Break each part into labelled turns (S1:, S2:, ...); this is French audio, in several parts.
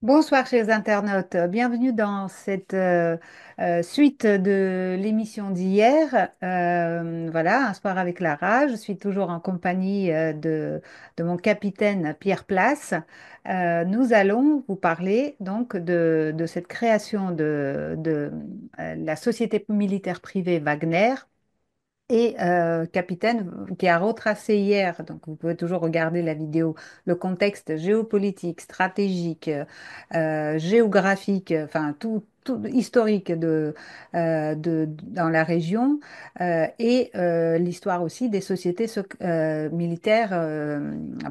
S1: Bonsoir chers internautes, bienvenue dans cette suite de l'émission d'hier. Voilà, un soir avec Lara. Je suis toujours en compagnie de mon capitaine Pierre Place. Nous allons vous parler donc de cette création de la société militaire privée Wagner et capitaine qui a retracé hier, donc vous pouvez toujours regarder la vidéo, le contexte géopolitique, stratégique, géographique, enfin tout historique dans la région et l'histoire aussi des sociétés militaires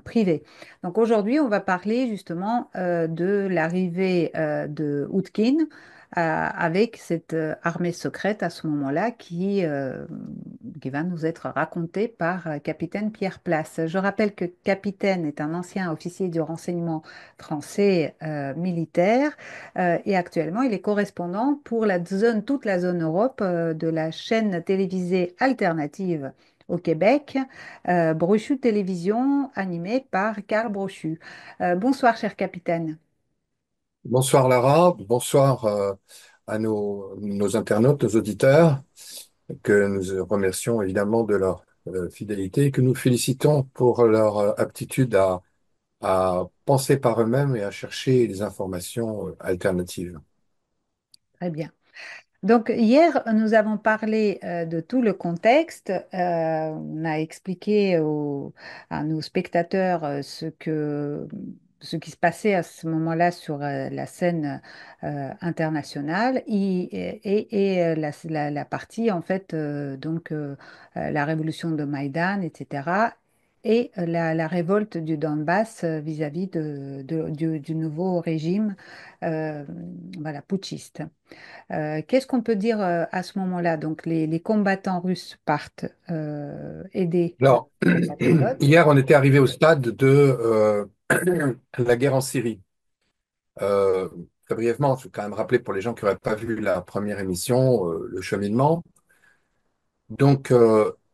S1: privées. Donc aujourd'hui, on va parler justement de l'arrivée de Oudkin avec cette armée secrète à ce moment-là qui va nous être racontée par capitaine Pierre Place. Je rappelle que capitaine est un ancien officier du renseignement français militaire et actuellement il est correspondant pour toute la zone Europe de la chaîne télévisée alternative au Québec, Brochu Télévision, animée par Karl Brochu. Bonsoir, cher capitaine.
S2: Bonsoir Lara, bonsoir à nos internautes, nos auditeurs, que nous remercions évidemment de leur fidélité et que nous félicitons pour leur aptitude à penser par eux-mêmes et à chercher des informations alternatives.
S1: Très bien. Donc hier, nous avons parlé de tout le contexte. On a expliqué à nos spectateurs ce qui se passait à ce moment-là sur la scène internationale et la partie, en fait, la révolution de Maïdan, etc. Et la révolte du Donbass vis-à-vis du nouveau régime euh, voilà, putschiste. Qu'est-ce qu'on peut dire à ce moment-là? Donc, les combattants russes partent aider
S2: Alors,
S1: leurs compatriotes.
S2: hier, on était arrivé au stade de la guerre en Syrie. Euh, Très brièvement, je vais quand même rappeler pour les gens qui n'auraient pas vu la première émission, le cheminement. Donc,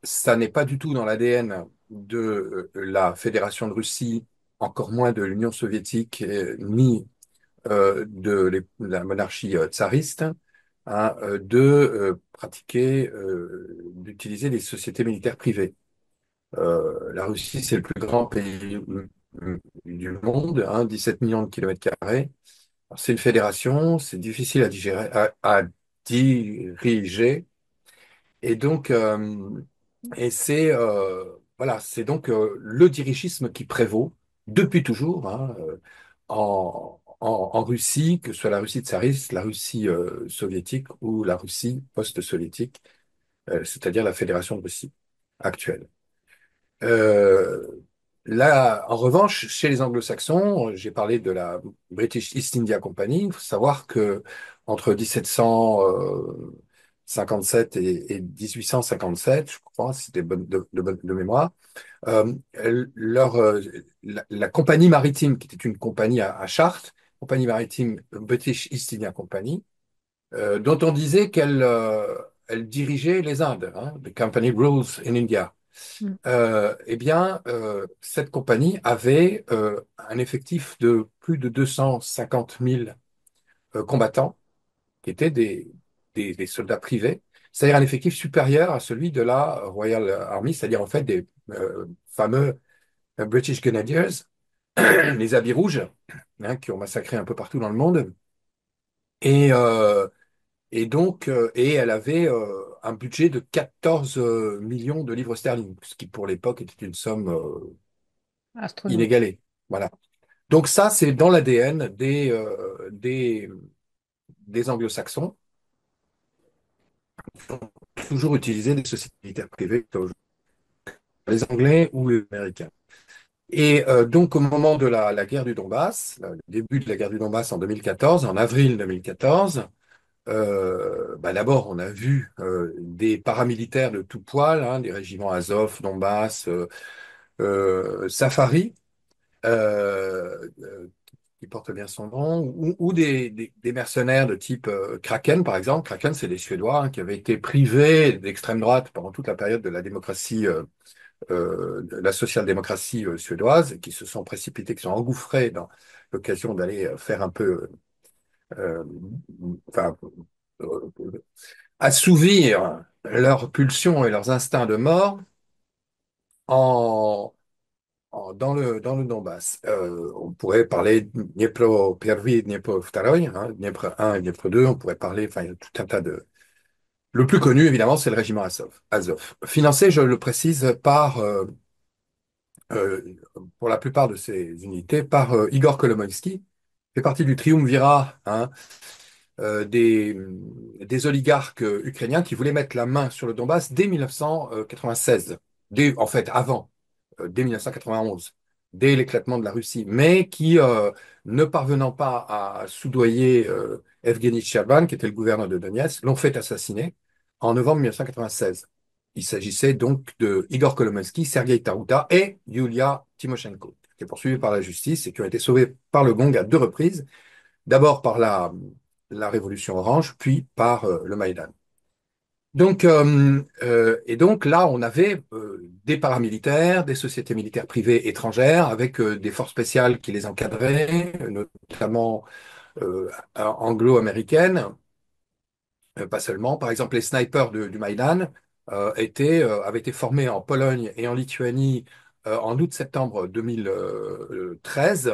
S2: ça n'est pas du tout dans l'ADN de la Fédération de Russie, encore moins de l'Union soviétique, ni la monarchie tsariste, hein, pratiquer, d'utiliser des sociétés militaires privées. La Russie, c'est le plus grand pays du monde, hein, 17 millions de kilomètres carrés. Alors, c'est une fédération, c'est difficile à diriger. Et donc, c'est voilà, c'est donc le dirigisme qui prévaut depuis toujours, hein, en Russie, que ce soit la Russie tsariste, la Russie soviétique ou la Russie post-soviétique, c'est-à-dire la Fédération de Russie actuelle. Euh, Là, en revanche, chez les Anglo-Saxons, j'ai parlé de la British East India Company. Il faut savoir que entre 1757 et 1857, je crois, si c'était de mémoire, euh, la compagnie maritime, qui était une compagnie à Chartres, compagnie maritime British East India Company, dont on disait elle dirigeait les Indes, hein, the company rules in India.
S1: Mm.
S2: Eh bien, cette compagnie avait un effectif de plus de 250 000 combattants, qui étaient des soldats privés, c'est-à-dire un effectif supérieur à celui de la Royal Army, c'est-à-dire en fait des fameux British Grenadiers, les habits rouges, hein, qui ont massacré un peu partout dans le monde. Et, euh, et elle avait un budget de 14 millions de livres sterling, ce qui pour l'époque était une somme
S1: Astronomique.
S2: inégalée. Voilà. Donc ça, c'est dans l'ADN des anglo-saxons, qui ont toujours utilisé des sociétés militaires privées, que ce soit les Anglais ou les Américains. Et donc au moment de la guerre du Donbass, le début de la guerre du Donbass en 2014, en avril 2014, d'abord on a vu des paramilitaires de tout poil, hein, des régiments Azov, Donbass, Safari, qui porte bien son nom, ou des mercenaires de type Kraken, par exemple. Kraken, c'est des Suédois, hein, qui avaient été privés d'extrême droite pendant toute la période de la démocratie la social-démocratie suédoise, qui se sont précipités, qui sont engouffrés dans l'occasion d'aller faire un peu, euh, enfin, euh, assouvir leurs pulsions et leurs instincts de mort en, dans le Donbass. On pourrait parler de Dniepro Первый et Dniepro Второй, hein, Dniepr 1 et Dniepr 2, on pourrait parler, enfin, il y a tout un tas de... Le plus connu, évidemment, c'est le régiment Azov. Azov. Financé, je le précise, euh, pour la plupart de ces unités, par Igor Kolomoïski, fait partie du triumvirat, hein, des oligarques ukrainiens qui voulaient mettre la main sur le Donbass dès 1996, en fait avant, dès 1991, dès l'éclatement de la Russie, mais qui, ne parvenant pas à soudoyer Evgeny Tcherban, qui était le gouverneur de Donetsk, l'ont fait assassiner en novembre 1996. Il s'agissait donc de Igor Kolomoïski, Sergei Taruta et Yulia Tymoshenko, qui étaient poursuivis par la justice et qui ont été sauvés par le gong à deux reprises, d'abord par la Révolution orange, puis par le Maïdan. Donc, et donc là, on avait des paramilitaires, des sociétés militaires privées étrangères, avec des forces spéciales qui les encadraient, notamment anglo-américaines, pas seulement. Par exemple, les snipers du Maïdan avaient été formés en Pologne et en Lituanie en août-septembre 2013,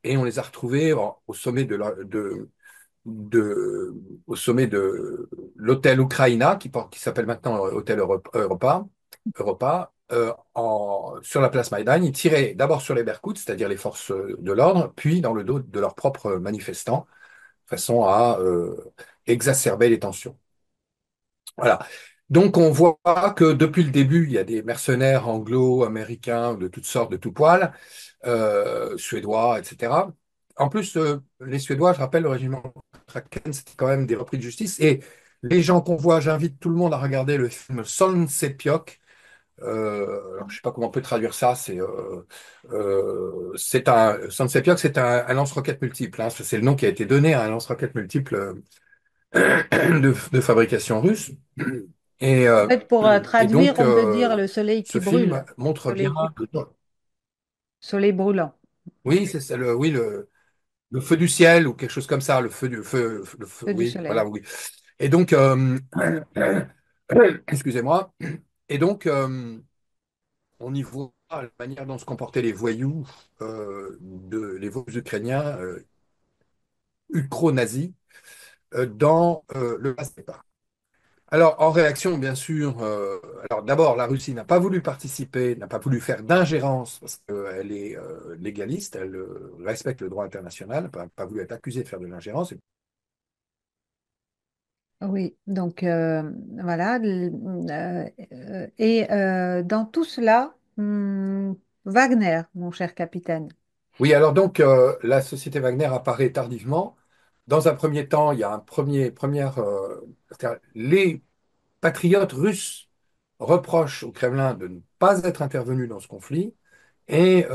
S2: et on les a retrouvés au sommet de, au sommet de l'hôtel Ukraina, qui s'appelle maintenant Hôtel Europa, sur la place Maïdan. Ils tiraient d'abord sur les Berkouts, c'est-à-dire les forces de l'ordre, puis dans le dos de leurs propres manifestants, de façon à exacerber les tensions. Voilà. Donc on voit que depuis le début, il y a des mercenaires anglo-américains de toutes sortes, de tout poil, suédois, etc. En plus, les Suédois, je rappelle, le régiment Kraken, c'était quand même des repris de justice. Et les gens qu'on voit, j'invite tout le monde à regarder le film Sonsepiok. Alors, je sais pas comment on peut traduire ça. Sonsepiok, c'est un lance-roquette multiple, hein. C'est le nom qui a été donné à un lance-roquette multiple de fabrication russe. Et,
S1: En fait, pour
S2: et
S1: traduire,
S2: donc,
S1: on peut dire le soleil qui
S2: ce film
S1: brûle,
S2: montre bien.
S1: soleil qui, soleil brûlant,
S2: Oui, c'est ça, oui, le feu du ciel ou quelque chose comme ça,
S1: feu du
S2: oui, voilà,
S1: soleil.
S2: oui. Et donc, excusez-moi. Et donc, on y voit la manière dont se comportaient les voyous, les voyous ukrainiens, ukro-nazis, dans le Basse-Départ. Alors, en réaction, bien sûr, alors d'abord, la Russie n'a pas voulu participer, n'a pas voulu faire d'ingérence parce qu'elle est légaliste, elle respecte le droit international, n'a pas voulu être accusée de faire de l'ingérence.
S1: Oui, donc voilà. Et dans tout cela, Wagner, mon cher capitaine.
S2: Oui, alors donc, la société Wagner apparaît tardivement. Dans un premier temps, il y a c'est-à-dire, les patriotes russes reprochent au Kremlin de ne pas être intervenus dans ce conflit, et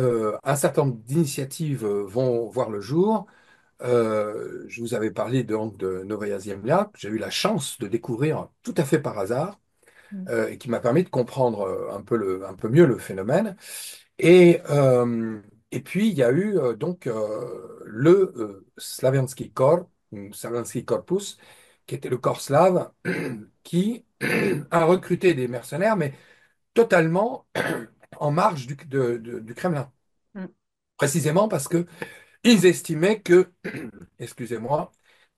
S2: un certain nombre d'initiatives vont voir le jour. Je vous avais parlé donc de Novaya Zemlya, que j'ai eu la chance de découvrir tout à fait par hasard,
S1: Mm.
S2: et qui m'a permis de comprendre un peu mieux le phénomène. Et, et puis, il y a eu donc le Slaviansky Corps, ou Slaviansky Corpus, qui était le corps slave, qui a recruté des mercenaires, mais totalement en marge du Kremlin.
S1: Mm.
S2: Précisément parce que ils estimaient que, excusez-moi,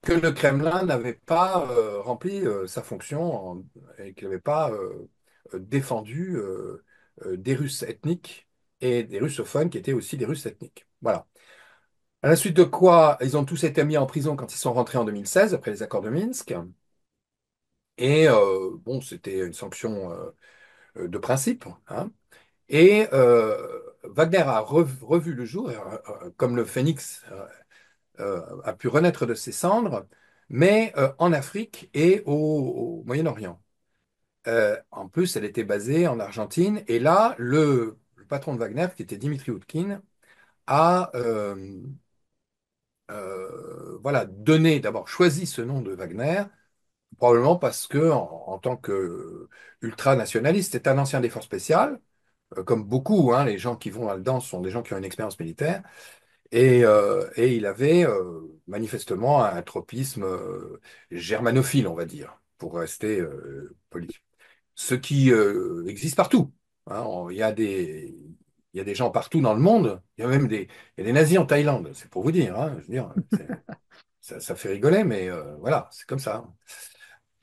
S2: que le Kremlin n'avait pas rempli sa fonction et qu'il n'avait pas défendu des Russes ethniques et des russophones qui étaient aussi des Russes ethniques. Voilà. À la suite de quoi, ils ont tous été mis en prison quand ils sont rentrés en 2016, après les accords de Minsk. Et bon, c'était une sanction de principe, hein. Et Wagner a revu le jour, comme le phénix a pu renaître de ses cendres, mais en Afrique et au Moyen-Orient. En plus, elle était basée en Argentine. Et là, le patron de Wagner, qui était Dimitri Oudkine, a voilà, d'abord choisi ce nom de Wagner, probablement parce que, en tant que ultranationaliste, c'est un ancien des forces spéciales, comme beaucoup, hein, les gens qui vont là-dedans sont des gens qui ont une expérience militaire. Et il avait manifestement un tropisme germanophile, on va dire, pour rester poli. Ce qui existe partout, hein. Il y a des gens partout dans le monde. Il y a même il y a des nazis en Thaïlande. C'est pour vous dire, hein. Je veux dire, ça fait rigoler, mais voilà, c'est comme ça.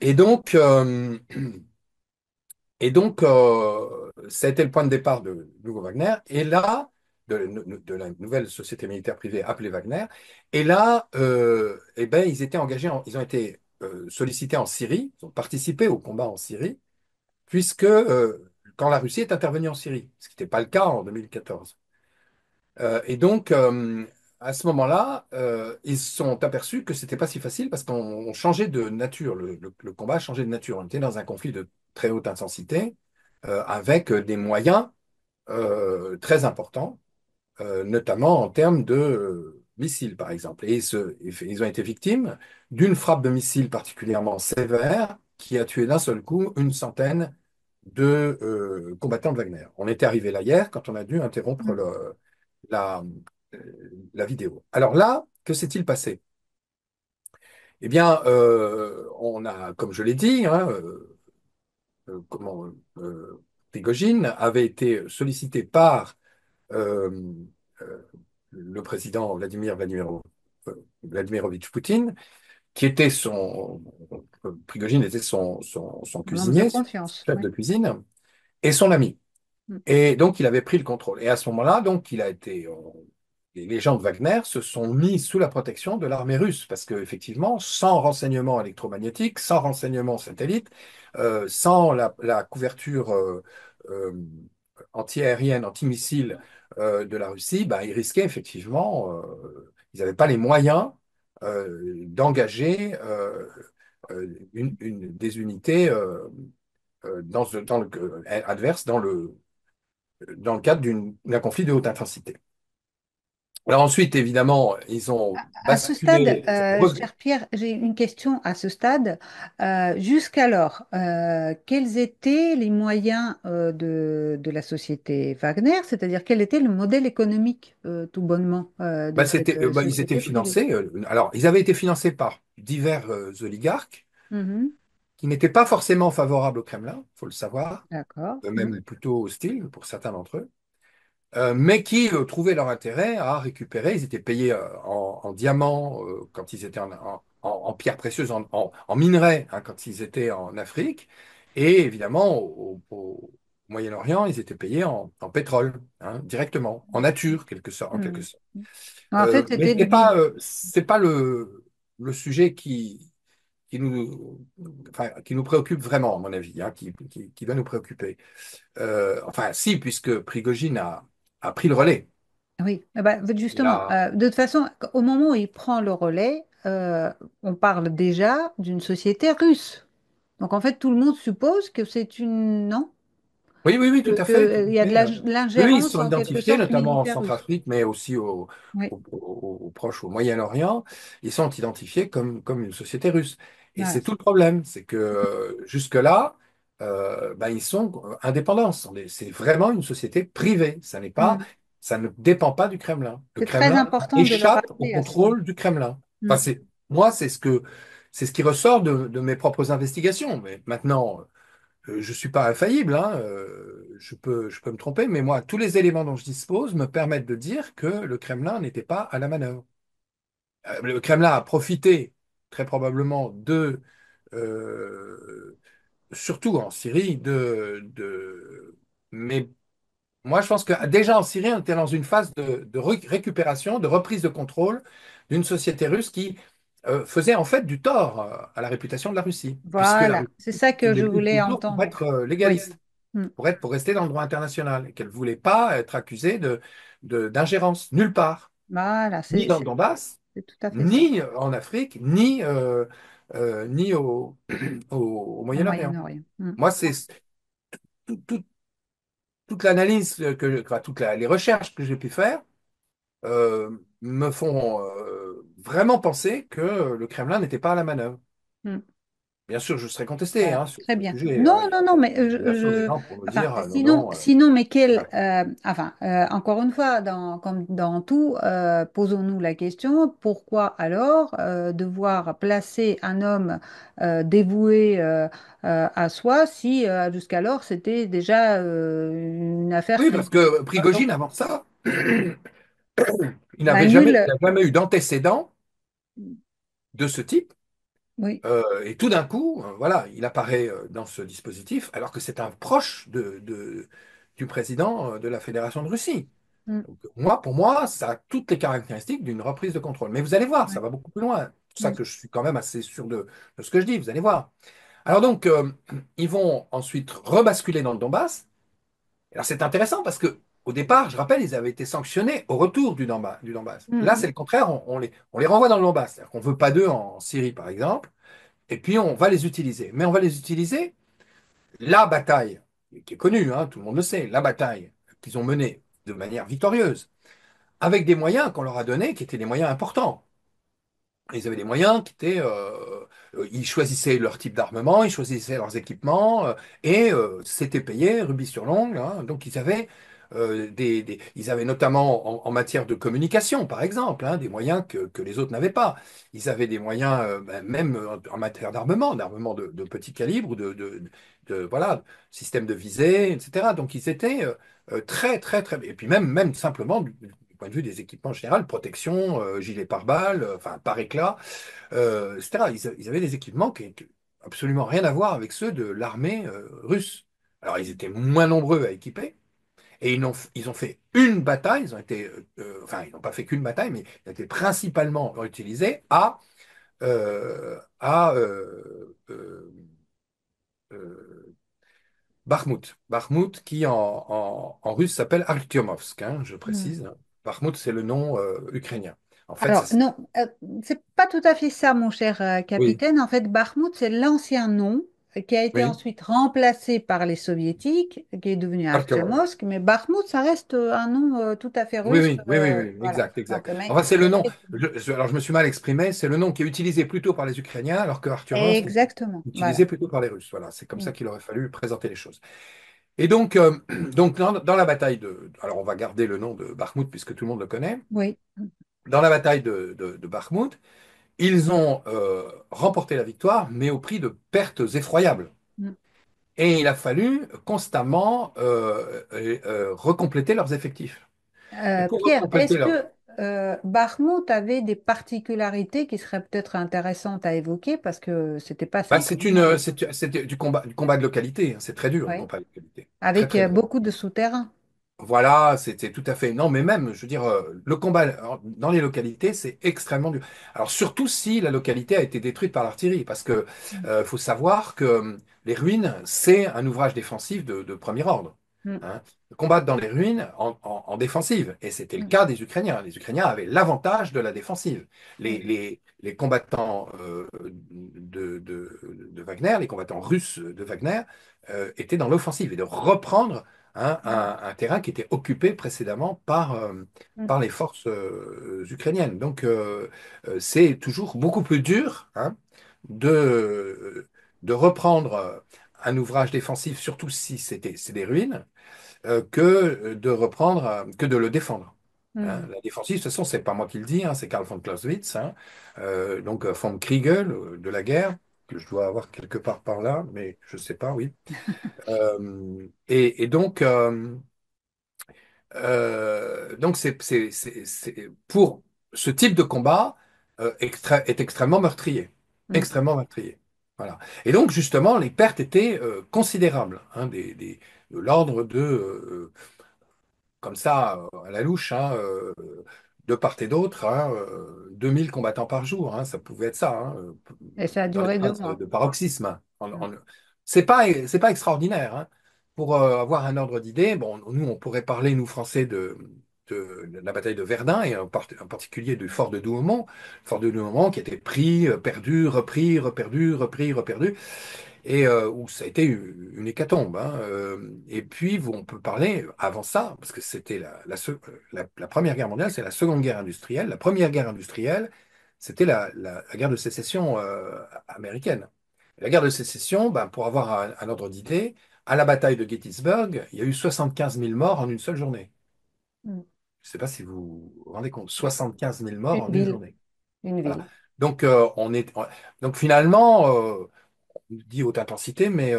S2: Et donc, euh, Ça a été le point de départ de Hugo Wagner. Et là, de la nouvelle société militaire privée appelée Wagner. Et là, eh ben, ils étaient engagés, ils ont été sollicités en Syrie, ils ont participé au combat en Syrie, puisque quand la Russie est intervenue en Syrie, ce qui n'était pas le cas en 2014. À ce moment-là, ils se sont aperçus que c'était pas si facile parce qu'on changeait de nature, le combat a changé de nature. On était dans un conflit de très haute intensité avec des moyens très importants, notamment en termes de missiles, par exemple. Ils ont été victimes d'une frappe de missiles particulièrement sévère qui a tué d'un seul coup une centaine de combattants de Wagner. On était arrivé là hier quand on a dû interrompre
S1: Mm.
S2: la, la vidéo. Alors là, que s'est-il passé? Eh bien, on a, comme je l'ai dit, hein, comment, Prigojine avait été sollicité par euh, euh, le président Vladimirovitch Poutine, qui était Prigojine était son
S1: Un homme de
S2: cuisinier, son
S1: confiance,
S2: chef
S1: oui.
S2: de cuisine, et son ami.
S1: Mm.
S2: Et donc, il avait pris le contrôle. Et à ce moment-là, donc, les gens de Wagner se sont mis sous la protection de l'armée russe, parce qu'effectivement, sans renseignements électromagnétiques, sans renseignements satellites, sans la couverture euh, anti-aérienne, anti-missile de la Russie, bah, ils risquaient effectivement, ils n'avaient pas les moyens d'engager des unités dans adverses dans le cadre d'un conflit de haute intensité. Alors ensuite, évidemment, ils ont
S1: À ce stade,
S2: basculé.
S1: cher Pierre, j'ai une question à ce stade. Jusqu'alors, quels étaient les moyens de la société Wagner, c'est-à-dire quel était le modèle économique, tout bonnement, de cette
S2: Ils étaient
S1: société privée?
S2: financés. Alors, ils avaient été financés par divers oligarques
S1: Mhm.
S2: qui n'étaient pas forcément favorables au Kremlin, il faut le savoir,
S1: D'accord. Mm.
S2: même plutôt hostiles pour certains d'entre eux. Mais qui trouvaient leur intérêt à récupérer. Ils étaient payés en diamants quand ils étaient en pierres précieuses, en minerais hein, quand ils étaient en Afrique. Et évidemment, au Moyen-Orient, ils étaient payés en pétrole, hein, directement, en nature, en quelque
S1: Mm.
S2: sorte.
S1: En fait,
S2: Mais
S1: c'était du business.
S2: c'est pas le sujet qui nous préoccupe vraiment, à mon avis, hein, qui doit nous préoccuper. Enfin, si, puisque Prigogine a pris le relais.
S1: Oui, eh ben,
S2: Il
S1: justement,
S2: a...
S1: de toute façon, au moment où il prend le relais, on parle déjà d'une société russe. Donc en fait, tout le monde suppose que c'est une... Non?
S2: Oui, oui, oui, tout à fait, tout
S1: Il y
S2: à
S1: a de
S2: fait. Oui, ils
S1: l'ingérence
S2: sont
S1: en quelque
S2: identifiés,
S1: sorte
S2: notamment en
S1: militaire russe.
S2: Centrafrique, mais aussi
S1: Oui,
S2: au Proche, au Moyen-Orient. Ils sont identifiés comme une société russe. Et
S1: voilà.
S2: c'est tout le problème, c'est que jusque-là, ben, ils sont indépendants. C'est vraiment une société privée.
S1: Mm.
S2: Ça ne dépend pas du Kremlin. Le
S1: C'est très
S2: Kremlin
S1: important de le
S2: échappe au
S1: rappeler à ce moment.
S2: contrôle du Kremlin.
S1: Mm.
S2: Enfin, moi, c'est ce qui ressort de mes propres investigations. Mais maintenant, je ne suis pas infaillible, hein, je peux me tromper, mais moi, tous les éléments dont je dispose me permettent de dire que le Kremlin n'était pas à la manœuvre. Le Kremlin a profité très probablement surtout en Syrie, mais moi, je pense que déjà en Syrie, on était dans une phase de récupération, de reprise de contrôle d'une société russe qui faisait en fait du tort à la réputation de la Russie, puisque la
S1: Voilà,
S2: Russie
S1: c'est ça
S2: se
S1: que je
S2: débrouille
S1: voulais
S2: toujours pour
S1: entendre.
S2: être
S1: Oui.
S2: légaliste,
S1: Mm.
S2: pour rester dans le droit international, et qu'elle ne voulait pas être accusée d'ingérence nulle part,
S1: Voilà,
S2: ni dans le Donbass,
S1: c'est tout à fait ça,
S2: ni en Afrique, ni au
S1: au
S2: Moyen-Orient.
S1: Moyen-Orient. Mm.
S2: Moi, c'est tout- tout- toute l'analyse enfin, les recherches que j'ai pu faire me font vraiment penser que le Kremlin n'était pas à la manœuvre.
S1: Mm.
S2: bien sûr, je serai contesté hein, sur
S1: Très
S2: ce
S1: bien.
S2: sujet,
S1: Non,
S2: hein.
S1: non, non, mais
S2: Il y a bien sûr des gens pour me
S1: enfin,
S2: dire non,
S1: sinon,
S2: non.
S1: sinon, mais
S2: Voilà.
S1: encore une fois, comme dans tout, posons-nous la question, pourquoi alors devoir placer un homme dévoué à soi si jusqu'alors c'était déjà une affaire
S2: Oui,
S1: qui
S2: parce que
S1: donc,
S2: Prigogine, avant ça, il
S1: bah,
S2: n'avait jamais,
S1: nul.
S2: il n'a jamais eu d'antécédent de ce type.
S1: Oui.
S2: Et tout d'un coup, voilà, il apparaît dans ce dispositif, alors que c'est un proche du président de la Fédération de Russie.
S1: Mm,
S2: Donc, moi, pour moi, ça a toutes les caractéristiques d'une reprise de contrôle. Mais vous allez voir, ça
S1: ouais,
S2: va beaucoup plus loin. C'est pour ça
S1: mm,
S2: que je suis quand même assez sûr de ce que je dis, vous allez voir. Alors donc, ils vont ensuite rebasculer dans le Donbass. Alors c'est intéressant parce que au départ, je rappelle, ils avaient été sanctionnés au retour du Donbass. Là,
S1: mm,
S2: c'est le contraire, on les renvoie dans le Donbass. C'est-à-dire qu'on ne veut pas d'eux en Syrie, par exemple, et puis on va les utiliser. Mais on va les utiliser, la bataille, qui est connue, hein, tout le monde le sait, la bataille qu'ils ont menée de manière victorieuse, avec des moyens qu'on leur a donnés qui étaient des moyens importants. Ils avaient des moyens qui étaient. Ils choisissaient leur type d'armement, ils choisissaient leurs équipements, et c'était payé, rubis sur l'ongle, hein. Donc ils avaient, ils avaient notamment en matière de communication, par exemple, hein, des moyens que les autres n'avaient pas. Ils avaient des moyens, ben, même en matière d'armement de petit calibre, voilà, système de visée, etc. Donc ils étaient très, très, très. Et puis même simplement du point de vue des équipements en général, protection, gilet pare-balles, enfin pare-éclat, etc. Ils avaient des équipements qui n'avaient absolument rien à voir avec ceux de l'armée russe. Alors ils étaient moins nombreux à équiper et ils ont fait une bataille, ils ont été, enfin ils n'ont pas fait qu'une bataille, mais ils ont été principalement utilisés à Bakhmout. Bakhmout qui en russe s'appelle Artyomovsk, hein, je
S1: mm.
S2: précise. Bakhmout, c'est le nom ukrainien. En fait,
S1: Alors, non, c'est pas tout à fait ça, mon cher
S2: oui,
S1: capitaine. En fait, Bakhmout, c'est l'ancien nom qui a été
S2: oui,
S1: ensuite remplacé par les soviétiques, qui est devenu
S2: Artyomov.
S1: Artyomovsk. Mais Bakhmout, ça reste un nom tout à fait
S2: Oui,
S1: russe.
S2: oui, oui, oui, oui,
S1: Voilà.
S2: exact, exact.
S1: Donc, mais
S2: Enfin, c'est le nom.
S1: effectivement.
S2: Alors, je me suis mal exprimé. C'est le nom qui est utilisé plutôt par les Ukrainiens, alors que Artyomovsk est
S1: Exactement.
S2: utilisé
S1: Voilà.
S2: plutôt par les Russes. Voilà, c'est comme ça
S1: Mm.
S2: qu'il aurait fallu présenter les choses. Et donc, donc dans la bataille alors on va garder le nom de Bakhmout puisque tout le monde le connaît.
S1: Oui.
S2: Dans la bataille de Bakhmout, ils ont remporté la victoire, mais au prix de pertes effroyables.
S1: Mm.
S2: Et il a fallu constamment recompléter leurs effectifs. Et pour
S1: Pierre,
S2: recompléter
S1: est-ce
S2: leurs
S1: que Bakhmout avait des particularités qui seraient peut-être intéressantes à évoquer parce que c'était pas
S2: Bah,
S1: simple, hein,
S2: c'est du combat de localité, hein. C'est très dur, le
S1: ouais.
S2: combat de localité. Très,
S1: Avec
S2: très dur.
S1: beaucoup de souterrains.
S2: Voilà, c'était tout à fait. Non, mais même, je veux dire, le combat dans les localités, c'est extrêmement dur. Alors, surtout si la localité a été détruite par l'artillerie, parce que faut savoir que les ruines, c'est un ouvrage défensif de premier ordre,
S1: Mm,
S2: hein. Combattre dans les ruines en défensive, et c'était le
S1: mm,
S2: cas des Ukrainiens. Les Ukrainiens avaient l'avantage de la défensive. Les,
S1: mm,
S2: les, les combattants de Wagner, les combattants russes de Wagner, étaient dans l'offensive et de reprendre un terrain qui était occupé précédemment
S1: mm,
S2: par les forces ukrainiennes. Donc, c'est toujours beaucoup plus dur, hein, de reprendre un ouvrage défensif, surtout si c'est des ruines, que de le défendre. Hein.
S1: mm.
S2: La défensive, de toute façon, c'est pas moi qui le dis, hein, c'est Karl von Clausewitz, hein, donc von Kriegel de la guerre, que je dois avoir quelque part par là, mais je sais pas, oui. Et donc pour ce type de combat est extrêmement meurtrier,
S1: Mm.
S2: extrêmement meurtrier. Voilà. Et donc justement, les pertes étaient considérables, hein, de l'ordre comme ça, à la louche, hein, de part et d'autre, hein, 2000 combattants par jour, hein, ça pouvait être ça, hein,
S1: Et ça a
S2: dans les
S1: duré deux
S2: phases de
S1: mois.
S2: paroxysme, hein.
S1: Mm.
S2: C'est pas extraordinaire, hein. Pour avoir un ordre d'idée, bon, nous, on pourrait parler, nous, Français, de la bataille de Verdun, et en particulier du fort de Douaumont, le fort de Douaumont qui a été pris, perdu, repris, reperdu, repris, reperdu et où ça a été une hécatombe, hein. Et puis, on peut parler avant ça, parce que c'était la Première Guerre mondiale, c'est la Seconde Guerre industrielle. La Première Guerre industrielle, c'était la guerre de sécession américaine. La guerre de sécession, ben, pour avoir un ordre d'idée, à la bataille de Gettysburg, il y a eu 75 000 morts en une seule journée.
S1: Mm.
S2: Je ne sais pas si vous vous rendez compte, 75 000 morts
S1: Une
S2: en une
S1: ville,
S2: journée.
S1: une
S2: Voilà.
S1: ville.
S2: Donc, donc finalement, on dit haute intensité, mais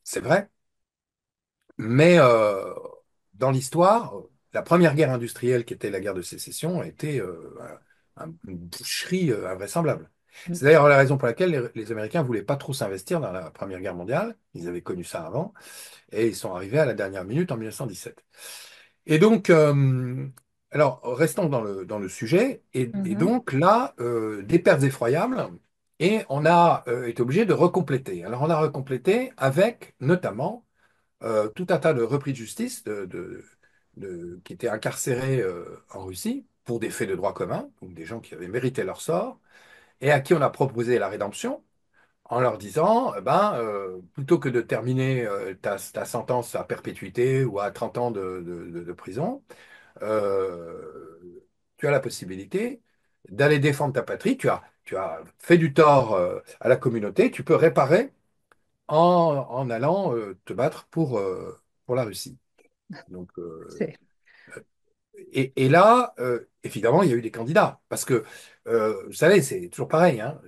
S2: c'est vrai. Mais dans l'histoire, la première guerre industrielle, qui était la guerre de sécession, a été une boucherie invraisemblable.
S1: Mm.
S2: C'est d'ailleurs la raison pour laquelle les Américains ne voulaient pas trop s'investir dans la Première Guerre mondiale. Ils avaient connu ça avant, et ils sont arrivés à la dernière minute en 1917. Et donc, alors, restons dans le sujet. Et
S1: Mhm.
S2: donc là, des pertes effroyables, et on a été obligé de recompléter. Alors, on a recomplété avec notamment tout un tas de repris de justice qui étaient incarcérés en Russie pour des faits de droit commun, donc des gens qui avaient mérité leur sort, et à qui on a proposé la rédemption en leur disant, plutôt que de terminer ta sentence à perpétuité ou à 30 ans de prison, euh, tu as la possibilité d'aller défendre ta patrie, tu as fait du tort à la communauté, tu peux réparer en allant te battre pour la Russie. Donc,
S1: C'est,
S2: et là, évidemment, il y a eu des candidats. Parce que, vous savez, c'est toujours pareil, hein,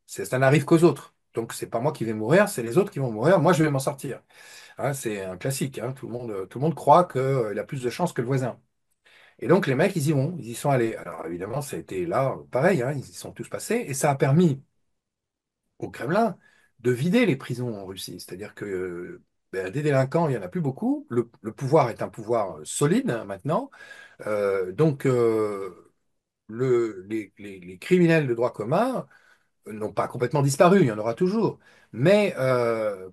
S2: ça n'arrive qu'aux autres. Donc, c'est pas moi qui vais mourir, c'est les autres qui vont mourir. Moi, je vais m'en sortir. Hein, c'est un classique. Hein, tout le monde croit qu'il a plus de chances que le voisin. Et donc, les mecs, ils y vont, ils y sont allés. Alors, évidemment, ça a été là, pareil, hein, ils y sont tous passés. Et ça a permis au Kremlin de vider les prisons en Russie. C'est-à-dire que des délinquants, il n'y en a plus beaucoup. Le pouvoir est un pouvoir solide hein, maintenant. Donc, les criminels de droit commun n'ont pas complètement disparu, il y en aura toujours. Mais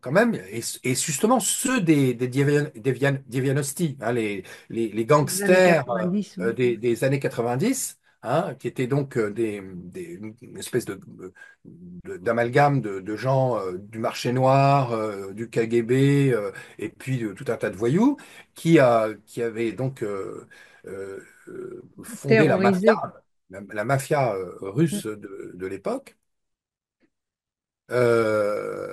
S2: quand même, et justement ceux des Dievianosti, hein, les
S1: les années
S2: gangsters
S1: 90, oui.
S2: des années 90, hein, qui étaient donc une espèce d'amalgame de gens du marché noir, du KGB, et puis tout un tas de voyous, qui avaient donc fondé
S1: Terrorisé.
S2: la mafia
S1: Mm.
S2: russe de l'époque.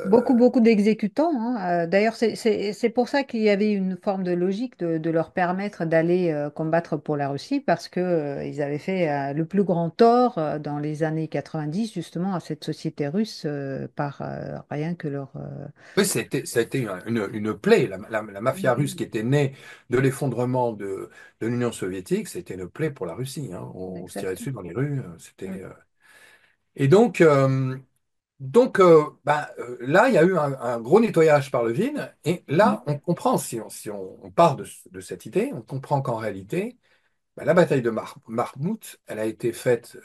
S1: Beaucoup,
S2: Euh,
S1: beaucoup d'exécutants, hein. D'ailleurs, c'est pour ça qu'il y avait une forme de logique de leur permettre d'aller combattre pour la Russie, parce que, ils avaient fait le plus grand tort dans les années 90, justement, à cette société russe, par rien que leur...
S2: oui, ça a été une plaie. La mafia russe qui était née de l'effondrement de l'Union soviétique, c'était une plaie pour la Russie. Hein. On se tirait
S1: Exact.
S2: dessus dans les rues.
S1: Mm.
S2: Et donc, là, il y a eu un gros nettoyage par le vide. Et
S1: Mm.
S2: là, on comprend, si on part de cette idée, on comprend qu'en réalité, la bataille de Marmout, elle a été faite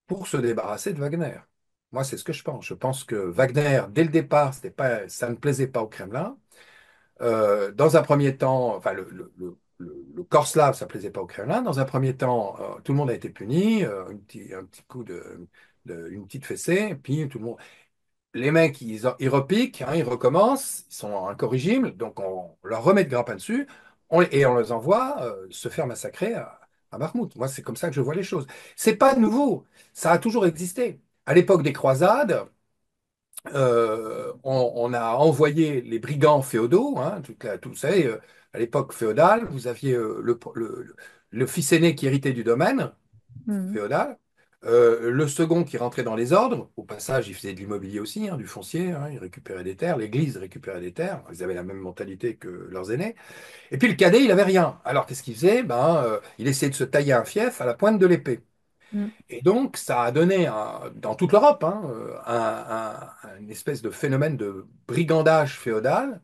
S2: pour se débarrasser de Wagner. Moi, c'est ce que je pense. Je pense que Wagner, dès le départ, ça ne plaisait pas au Kremlin. Dans un premier temps, enfin, le corps slave, ça ne plaisait pas au Kremlin. Dans un premier temps, tout le monde a été puni, un petit coup une petite fessée, et puis tout le monde. Les mecs, ils repiquent, hein, ils recommencent, ils sont incorrigibles, donc on leur remet de grappin dessus, et on les envoie se faire massacrer à Bakhmout. Moi, c'est comme ça que je vois les choses. C'est pas nouveau, ça a toujours existé. À l'époque des croisades, on a envoyé les brigands féodaux, hein, vous savez, à l'époque féodale, vous aviez le fils aîné qui héritait du domaine
S1: Mm.
S2: féodal, le second qui rentrait dans les ordres, au passage, il faisait de l'immobilier aussi, hein, du foncier, hein, il récupérait des terres, l'église récupérait des terres, ils avaient la même mentalité que leurs aînés. Et puis le cadet, il avait rien. Alors qu'est-ce qu'il faisait? Il essayait de se tailler un fief à la pointe de l'épée.
S1: Mm.
S2: Et donc, ça a donné, dans toute l'Europe, hein, une espèce de phénomène de brigandage féodal,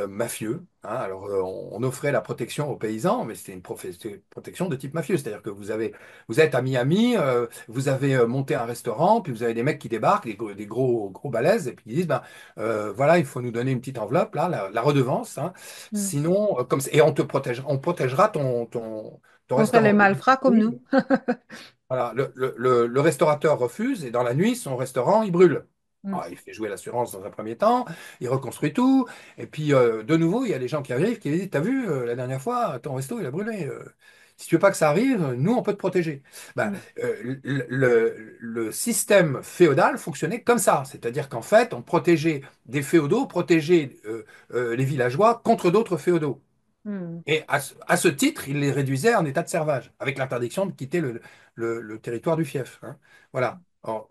S2: mafieux. Hein. Alors, on offrait la protection aux paysans, mais c'était c'était une protection de type mafieux. C'est-à-dire que vous êtes à Miami, vous avez monté un restaurant, puis vous avez des mecs qui débarquent, des gros, gros balèzes, et puis ils disent, voilà, il faut nous donner une petite enveloppe, là, la redevance. Hein.
S1: Mm.
S2: Sinon, et on protégera ton
S1: Contre les
S2: restaurant.
S1: malfrats comme nous.
S2: Voilà, le restaurateur refuse et dans la nuit, son restaurant, il brûle.
S1: Mm.
S2: Ah, il fait jouer l'assurance dans un premier temps, il reconstruit tout, et puis de nouveau, il y a des gens qui arrivent qui disent, t'as vu, la dernière fois, ton resto, il a brûlé. Si tu veux pas que ça arrive, nous, on peut te protéger. Ben,
S1: mm,
S2: le système féodal fonctionnait comme ça. C'est-à-dire qu'en fait, on protégeait des féodaux, protégeait les villageois contre d'autres féodaux.
S1: mm.
S2: Et à ce titre, il les réduisait en état de servage, avec l'interdiction de quitter le territoire du fief, hein. Voilà. Alors,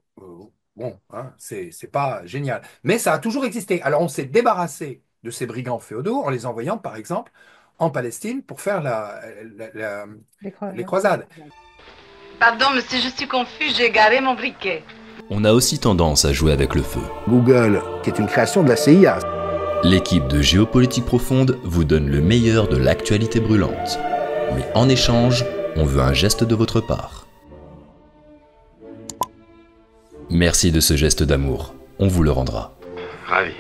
S2: bon, hein, c'est pas génial. Mais ça a toujours existé. Alors, on s'est débarrassé de ces brigands féodaux en les envoyant, par exemple, en Palestine pour faire les croisades.
S3: Pardon, monsieur, je suis confus, j'ai garé mon briquet.
S4: On a aussi tendance à jouer avec le feu.
S5: Google, qui est une création de la CIA.
S4: L'équipe de Géopolitique Profonde vous donne le meilleur de l'actualité brûlante. Mais en échange, on veut un geste de votre part. Merci de ce geste d'amour, on vous le rendra.
S2: Ravi.